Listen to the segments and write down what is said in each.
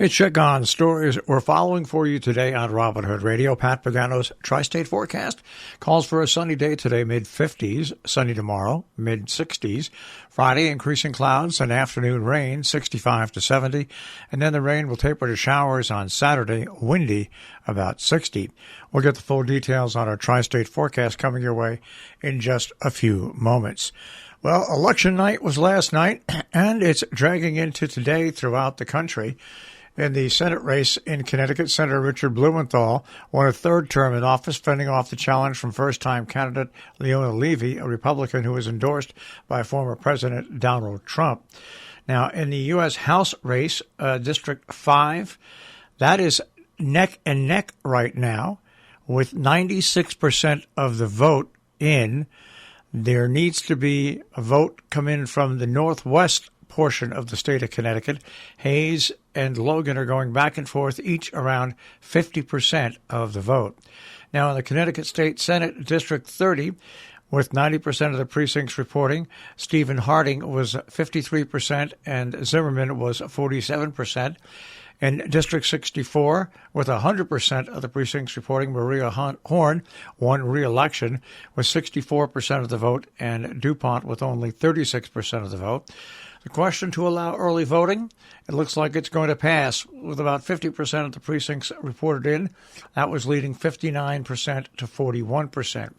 It's Check On Stories we're following for you today on Robin Hood Radio. Pat Pagano's Tri-State Forecast calls for a sunny day today, mid-50s. Sunny tomorrow, mid-60s. Friday, increasing clouds and afternoon rain, 65 to 70. And then the rain will taper to showers on Saturday, windy, about 60. We'll get the full details on our Tri-State Forecast coming your way in just a few moments. Well, election night was last night, and it's dragging into today throughout the country. In the Senate race in Connecticut, Senator Richard Blumenthal won a third term in office, fending off the challenge from first-time candidate Leona Levy, a Republican who was endorsed by former President Donald Trump. Now, in the U.S. House race, District 5, that is neck and neck right now, with 96% of the vote in. There needs to be a vote come in from the northwest portion of the state of Connecticut. Hayes and Logan are going back and forth, each around 50% of the vote. Now, in the Connecticut State Senate, District 30, with 90% of the precincts reporting, Stephen Harding was 53% and Zimmerman was 47%. In District 64, with 100% of the precincts reporting, Maria Horn won re-election with 64% of the vote, and DuPont with only 36% of the vote. The question to allow early voting, it looks like it's going to pass, with about 50% of the precincts reported in. That was leading 59% to 41%.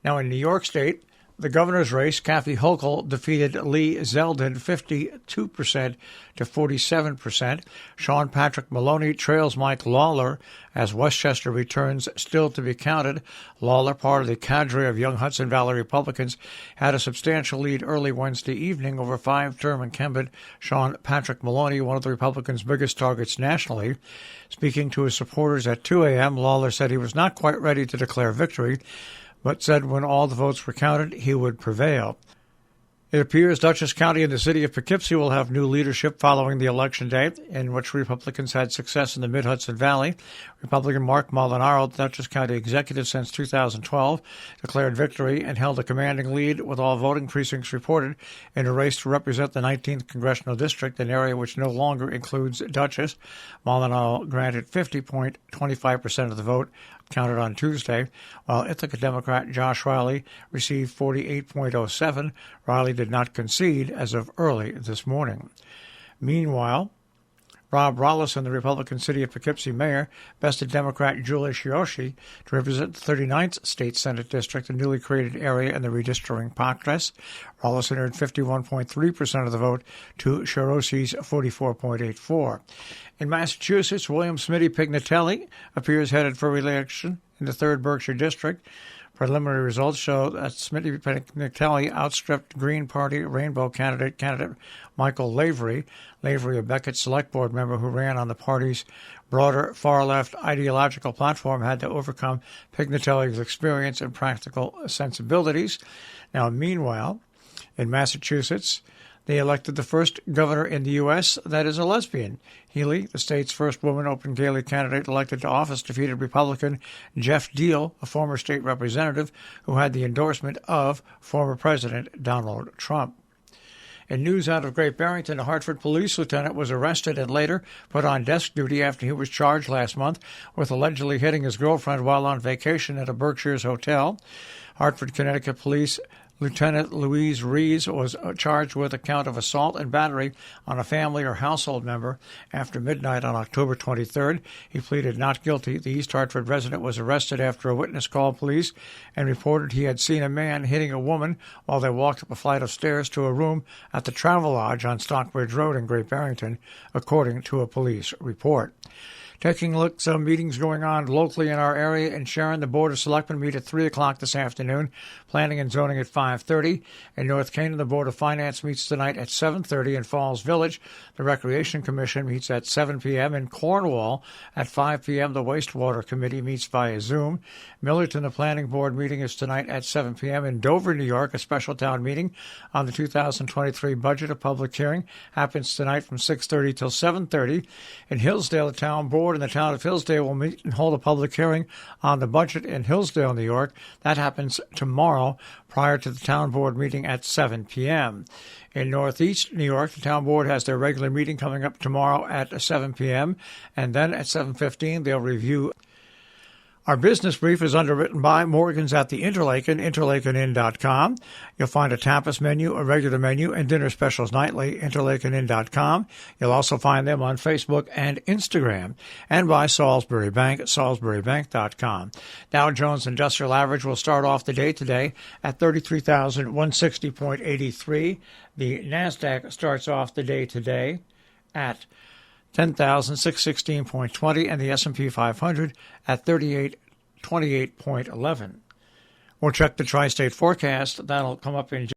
Now, in New York State, the governor's race, Kathy Hochul defeated Lee Zeldin 52% to 47%. Sean Patrick Maloney trails Mike Lawler as Westchester returns still to be counted. Lawler, part of the cadre of young Hudson Valley Republicans, had a substantial lead early Wednesday evening over five-term incumbent Sean Patrick Maloney, one of the Republicans' biggest targets nationally. Speaking to his supporters at 2 a.m., Lawler said he was not quite ready to declare victory, but said when all the votes were counted, he would prevail. It appears Dutchess County and the city of Poughkeepsie will have new leadership following the election day, in which Republicans had success in the Mid-Hudson Valley. Republican Mark Molinaro, the Dutchess County executive since 2012, declared victory and held a commanding lead with all voting precincts reported in a race to represent the 19th Congressional District, an area which no longer includes Dutchess. Molinaro granted 50.25% of the vote, counted on Tuesday, while Ithaca Democrat Josh Riley received 48.07. Riley did not concede as of early this morning. Meanwhile, Rob Rollison, the Republican city of Poughkeepsie mayor, bested Democrat Julie Shioshi to represent the 39th State Senate District, a newly created area in the redistricting process. Rollison earned 51.3% of the vote to Shioshi's 44.84%. In Massachusetts, William Smitty Pignatelli appears headed for re-election in the 3rd Berkshire District. Preliminary results show that Smitty Pignatelli outstripped Green Party Rainbow candidate Michael Lavery. Lavery, a Beckett Select Board member who ran on the party's broader far-left ideological platform, had to overcome Pignatelli's experience and practical sensibilities. Now, meanwhile, in Massachusetts, they elected the first governor in the U.S. that is a lesbian. Healy, the state's first woman open-Gayley candidate elected to office, defeated Republican Jeff Deal, a former state representative who had the endorsement of former President Donald Trump. In news out of Great Barrington, a Hartford police lieutenant was arrested and later put on desk duty after he was charged last month with allegedly hitting his girlfriend while on vacation at a Berkshire's hotel. Hartford, Connecticut police Lieutenant Louise Rees was charged with a count of assault and battery on a family or household member after midnight on October 23rd. He pleaded not guilty. The East Hartford resident was arrested after a witness called police and reported he had seen a man hitting a woman while they walked up a flight of stairs to a room at the Travelodge on Stockbridge Road in Great Barrington, according to a police report. Taking a look at some meetings going on locally in our area. In Sharon, the Board of Selectmen meet at 3 o'clock this afternoon. Planning and Zoning at 5:30. In North Canaan, the Board of Finance meets tonight at 7:30. In Falls Village, the Recreation Commission meets at 7 p.m. In Cornwall, at 5 p.m., the Wastewater Committee meets via Zoom. Millerton, the Planning Board meeting is tonight at 7 p.m. In Dover, New York, a special town meeting on the 2023 budget, a public hearing, happens tonight from 6:30 till 7:30. In Hillsdale, the Town Board board in the town of Hillsdale will meet and hold a public hearing on the budget in Hillsdale, New York. That happens tomorrow prior to the town board meeting at 7 p.m. In Northeast New York, the town board has their regular meeting coming up tomorrow at 7 p.m. And then at 7:15, they'll review. Our business brief is underwritten by Morgan's at the Interlaken, interlakenin.com. You'll find a tapas menu, a regular menu, and dinner specials nightly, interlakenin.com. You'll also find them on Facebook and Instagram. And by Salisbury Bank, salisburybank.com. Dow Jones Industrial Average will start off the day today at 33,160.83. The NASDAQ starts off the day today at 10,616.20, and the S&P 500 at 3828.11. We'll check the tri-state forecast. That'll come up in